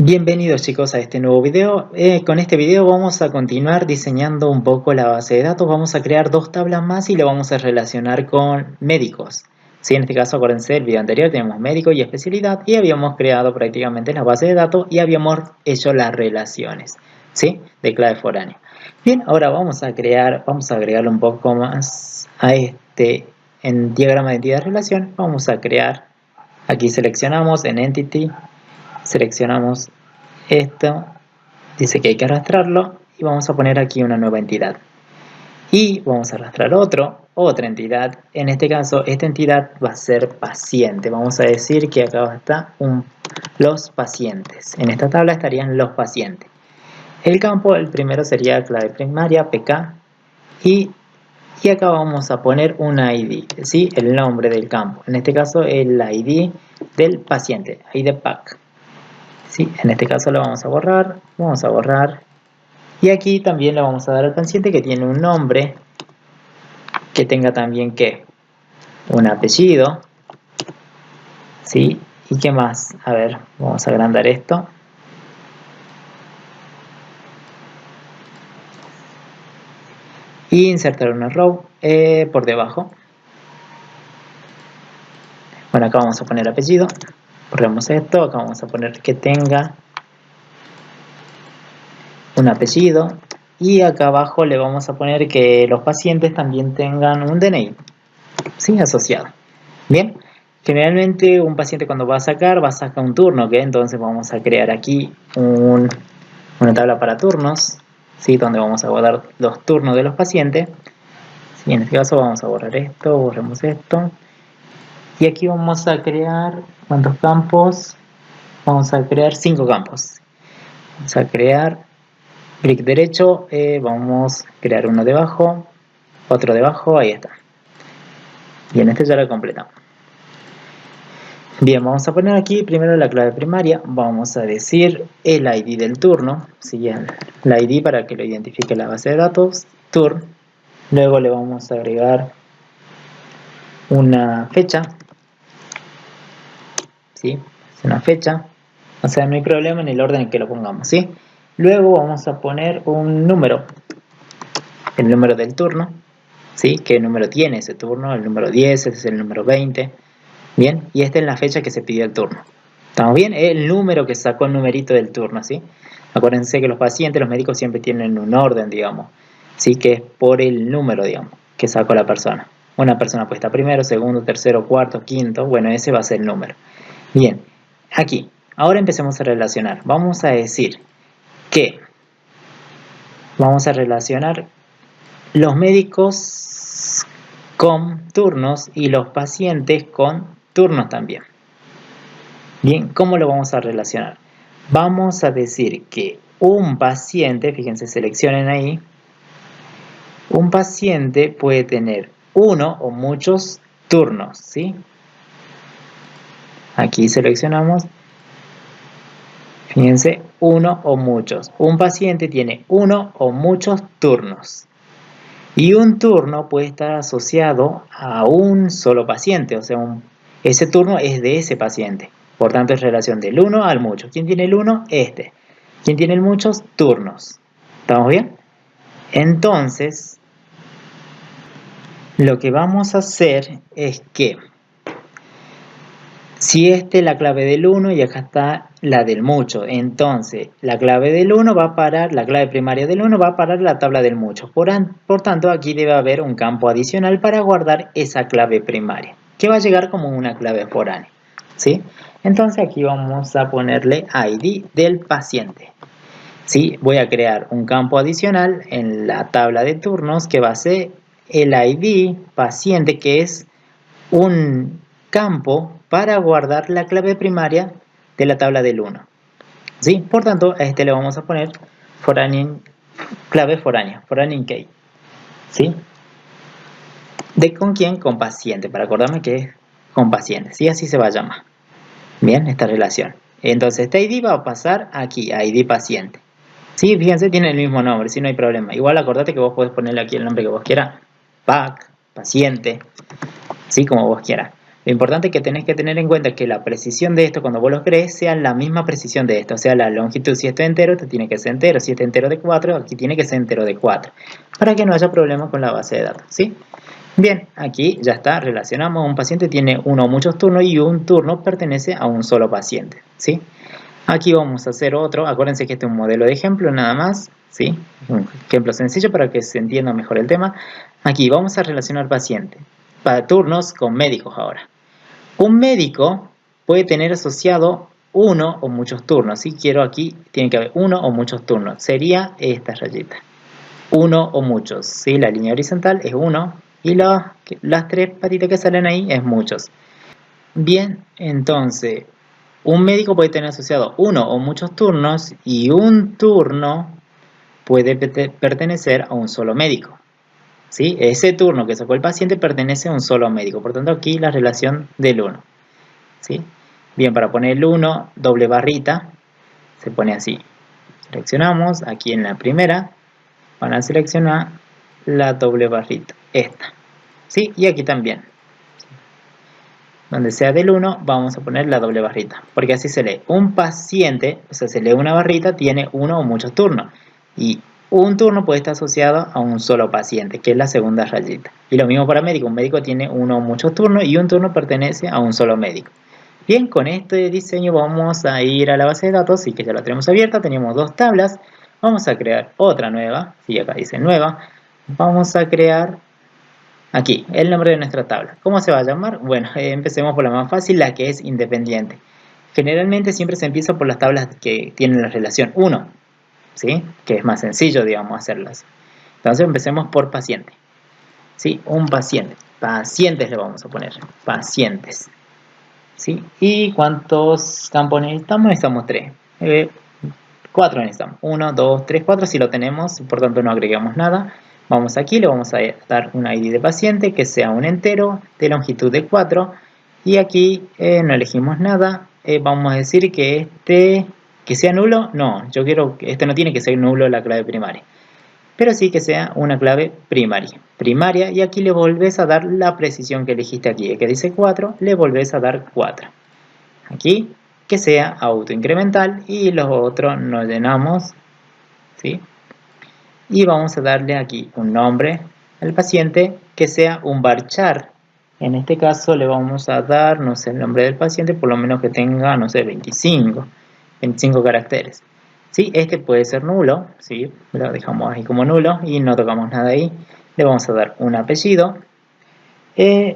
Bienvenidos chicos a este nuevo video. Con este video vamos a continuar diseñando un poco la base de datos. Vamos a crear dos tablas más y lo vamos a relacionar con médicos. Sí, en este caso acuérdense del video anterior tenemos médico y especialidad y habíamos creado prácticamente la base de datos y habíamos hecho las relaciones, ¿sí? De clave foránea. Bien, ahora vamos a agregarle un poco más a en diagrama de entidad relación. Vamos a crear, aquí seleccionamos en Entity. Seleccionamos esto, dice que hay que arrastrarlo y vamos a poner aquí una nueva entidad. Y vamos a arrastrar otra entidad. En este caso, esta entidad va a ser paciente. Vamos a decir que acá está los pacientes. En esta tabla estarían los pacientes. El campo, el primero sería clave primaria, PK. Y acá vamos a poner un ID, ¿sí? El nombre del campo. En este caso, el ID del paciente, ID PAC. ¿Sí? En este caso lo vamos a borrar, y aquí también le vamos a dar al paciente que tiene un nombre, que tenga también un apellido, ¿sí? ¿Y qué más? A ver, vamos a agrandar esto. Y insertar una row por debajo. Bueno, acá vamos a poner apellido. Borramos esto, acá vamos a poner que tenga un apellido. Y acá abajo le vamos a poner que los pacientes también tengan un DNI, ¿sí? Asociado. Bien, generalmente un paciente cuando va a sacar un turno, ¿ok? Entonces vamos a crear aquí una tabla para turnos, ¿sí? Donde vamos a guardar los turnos de los pacientes. ¿Sí? En este caso vamos a borrar esto, borramos esto. Y aquí vamos a crear, ¿cuántos campos? Vamos a crear 5 campos. Vamos a crear, clic derecho, vamos a crear uno debajo, otro debajo, ahí está. Bien, este ya lo completamos. Bien, vamos a poner aquí primero la clave primaria, vamos a decir el ID del turno, ¿sí? El ID para que lo identifique la base de datos, turn. Luego le vamos a agregar una fecha, ¿sí? Es una fecha, o sea, no hay problema en el orden en que lo pongamos, ¿sí? Luego vamos a poner un número, el número del turno, ¿sí? ¿Qué número tiene ese turno? El número 10, ese es el número 20. Bien, y esta es la fecha que se pidió el turno. ¿Estamos bien? El número que sacó el numerito del turno, ¿sí? Acuérdense que los pacientes, los médicos siempre tienen un orden, digamos, ¿sí? Que es por el número, digamos, que sacó la persona. Una persona puede estar primero, segundo, tercero, cuarto, quinto. Bueno, ese va a ser el número. Bien, aquí. Ahora empecemos a relacionar. Vamos a decir que vamos a relacionar los médicos con turnos y los pacientes con turnos también. Bien, ¿cómo lo vamos a relacionar? Vamos a decir que un paciente, fíjense, seleccionen ahí, un paciente puede tener uno o muchos turnos, ¿sí? Aquí seleccionamos, fíjense, uno o muchos. Un paciente tiene uno o muchos turnos. Y un turno puede estar asociado a un solo paciente, o sea, ese turno es de ese paciente. Por tanto, es relación del 1 al mucho. ¿Quién tiene el 1? Este. ¿Quién tiene el muchos? Turnos. ¿Estamos bien? Entonces, lo que vamos a hacer es que, si esta es la clave del 1 y acá está la del mucho, entonces la clave del 1 va a parar, la clave primaria del 1 va a parar la tabla del mucho. Por tanto, aquí debe haber un campo adicional para guardar esa clave primaria, que va a llegar como una clave foránea, ¿sí? Entonces aquí vamos a ponerle ID del paciente. ¿Sí? Voy a crear un campo adicional en la tabla de turnos que va a ser el ID paciente, que es un campo para guardar la clave primaria de la tabla del 1. ¿Sí? Por tanto, a este le vamos a poner clave foránea, foránea key. ¿Sí? ¿Con quién? Con paciente, para acordarme que es con paciente. ¿Sí? Así se va a llamar. Bien, esta relación. Entonces, este ID va a pasar aquí, a ID paciente. ¿Sí? Fíjense, tiene el mismo nombre, sí, no hay problema. Igual acordate que vos podés ponerle aquí el nombre que vos quieras. PAC, paciente, ¿sí? Como vos quieras. Lo importante que tenés que tener en cuenta es que la precisión de esto, cuando vos lo crees, sea la misma precisión de esto. O sea, la longitud, si esto es entero, esto tiene que ser entero. Si esto es entero de 4, aquí tiene que ser entero de 4. Para que no haya problema con la base de datos, ¿sí? Bien, aquí ya está. Relacionamos. Un paciente tiene uno o muchos turnos y un turno pertenece a un solo paciente, ¿sí? Aquí vamos a hacer otro. Acuérdense que este es un modelo de ejemplo nada más, ¿sí? Un ejemplo sencillo para que se entienda mejor el tema. Aquí vamos a relacionar pacientes. Para turnos con médicos ahora. Un médico puede tener asociado uno o muchos turnos. Si quiero aquí, tiene que haber uno o muchos turnos. Sería esta rayita. Uno o muchos. ¿Sí? La línea horizontal es uno y las tres patitas que salen ahí es muchos. Bien, entonces, un médico puede tener asociado uno o muchos turnos y un turno puede pertenecer a un solo médico. ¿Sí? Ese turno que sacó el paciente pertenece a un solo médico. Por tanto, aquí la relación del 1. ¿Sí? Bien, para poner el 1, doble barrita, se pone así. Seleccionamos, aquí en la primera, van a seleccionar la doble barrita, esta. ¿Sí? Y aquí también. Donde sea del 1, vamos a poner la doble barrita, porque así se lee. Un paciente, o sea, se lee una barrita, tiene uno o muchos turnos. Y un turno puede estar asociado a un solo paciente, que es la segunda rayita. Y lo mismo para médico. Un médico tiene uno o muchos turnos y un turno pertenece a un solo médico. Bien, con este diseño vamos a ir a la base de datos y que ya la tenemos abierta. Tenemos dos tablas. Vamos a crear otra nueva. Sí, acá dice nueva. Vamos a crear aquí el nombre de nuestra tabla. ¿Cómo se va a llamar? Bueno, empecemos por la más fácil, la que es independiente. Generalmente siempre se empieza por las tablas que tienen la relación 1, ¿sí? Que es más sencillo, digamos, hacerlas. Entonces empecemos por paciente. ¿Sí? Un paciente. Pacientes le vamos a poner. Pacientes. ¿Sí? ¿Y cuántos campos necesitamos? Necesitamos 3. 4 necesitamos. 1, 2, 3, 4 si lo tenemos, por tanto no agregamos nada. Vamos aquí, le vamos a dar un ID de paciente que sea un entero de longitud de 4. Y aquí no elegimos nada. Vamos a decir que que sea nulo. No, yo quiero que este no tiene que ser nulo la clave primaria. Pero sí que sea una clave primaria. Y aquí le volvés a dar la precisión que elegiste aquí, que dice 4, le volvés a dar 4. Aquí, que sea autoincremental y los otros nos llenamos, ¿sí? Y vamos a darle aquí un nombre al paciente que sea un varchar. En este caso le vamos a dar, no sé, el nombre del paciente, por lo menos que tenga, no sé, 25 caracteres. ¿Sí? Este puede ser nulo, ¿sí? Lo dejamos ahí como nulo y no tocamos nada ahí. Le vamos a dar un apellido,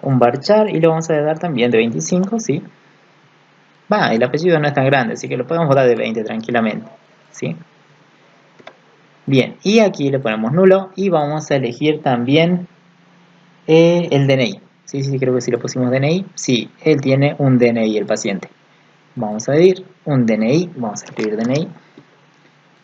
un varchar y le vamos a dar también de 25, ¿sí? El apellido no es tan grande, así que lo podemos dar de 20 tranquilamente, ¿sí? Bien, y aquí le ponemos nulo y vamos a elegir también el DNI. Sí, creo que sí le pusimos DNI. Sí, él tiene un DNI el paciente. Vamos a pedir un DNI, vamos a escribir DNI.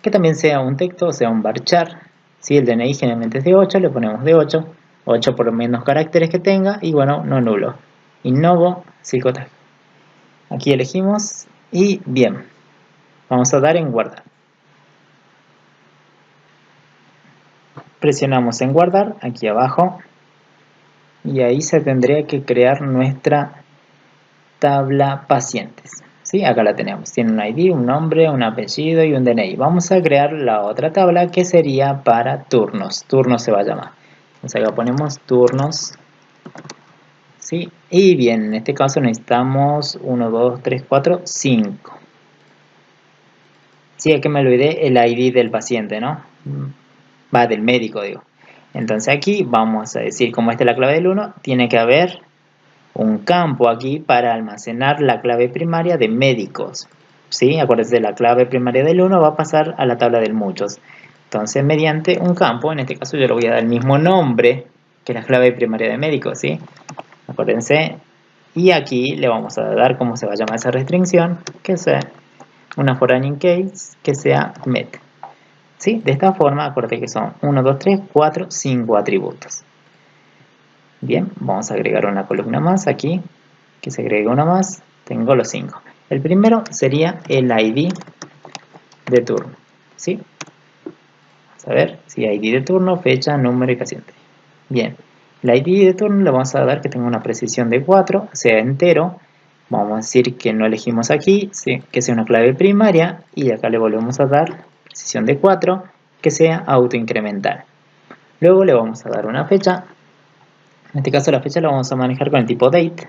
Que también sea un texto, o sea un varchar. Si el DNI generalmente es de 8, le ponemos de 8. 8 por menos caracteres que tenga y bueno, no nulo. Innovo, psicotag. Aquí elegimos y bien. Vamos a dar en guardar. Presionamos en guardar, aquí abajo. Y ahí se tendría que crear nuestra tabla pacientes. ¿Sí? Acá la tenemos. Tiene un ID, un nombre, un apellido y un DNI. Vamos a crear la otra tabla que sería para turnos. Turnos se va a llamar. Entonces acá ponemos turnos. ¿Sí? Y bien, en este caso necesitamos 1, 2, 3, 4, 5. Sí, es que me olvidé el ID del paciente, ¿no? Del médico, digo. Entonces aquí vamos a decir, como esta es la clave del 1, tiene que haber un campo aquí para almacenar la clave primaria de médicos. ¿Sí? Acuérdense, la clave primaria del 1 va a pasar a la tabla del muchos. Entonces, mediante un campo, en este caso yo le voy a dar el mismo nombre que la clave primaria de médicos, ¿sí? Acuérdense. Y aquí le vamos a dar cómo se va a llamar esa restricción, que sea una foreign case, que sea med. ¿Sí? De esta forma, acuérdate que son 1, 2, 3, 4, 5 atributos. Bien, vamos a agregar una columna más aquí, que se agregue una más, tengo los 5. El primero sería el ID de turno, ¿sí? Vamos a ver, si ID de turno, fecha, número y paciente. Bien, La ID de turno le vamos a dar que tenga una precisión de 4, sea entero. Vamos a decir que no elegimos aquí, que sea una clave primaria, y acá le volvemos a dar precisión de 4, que sea autoincremental. Luego le vamos a dar una fecha. En este caso la fecha la vamos a manejar con el tipo date.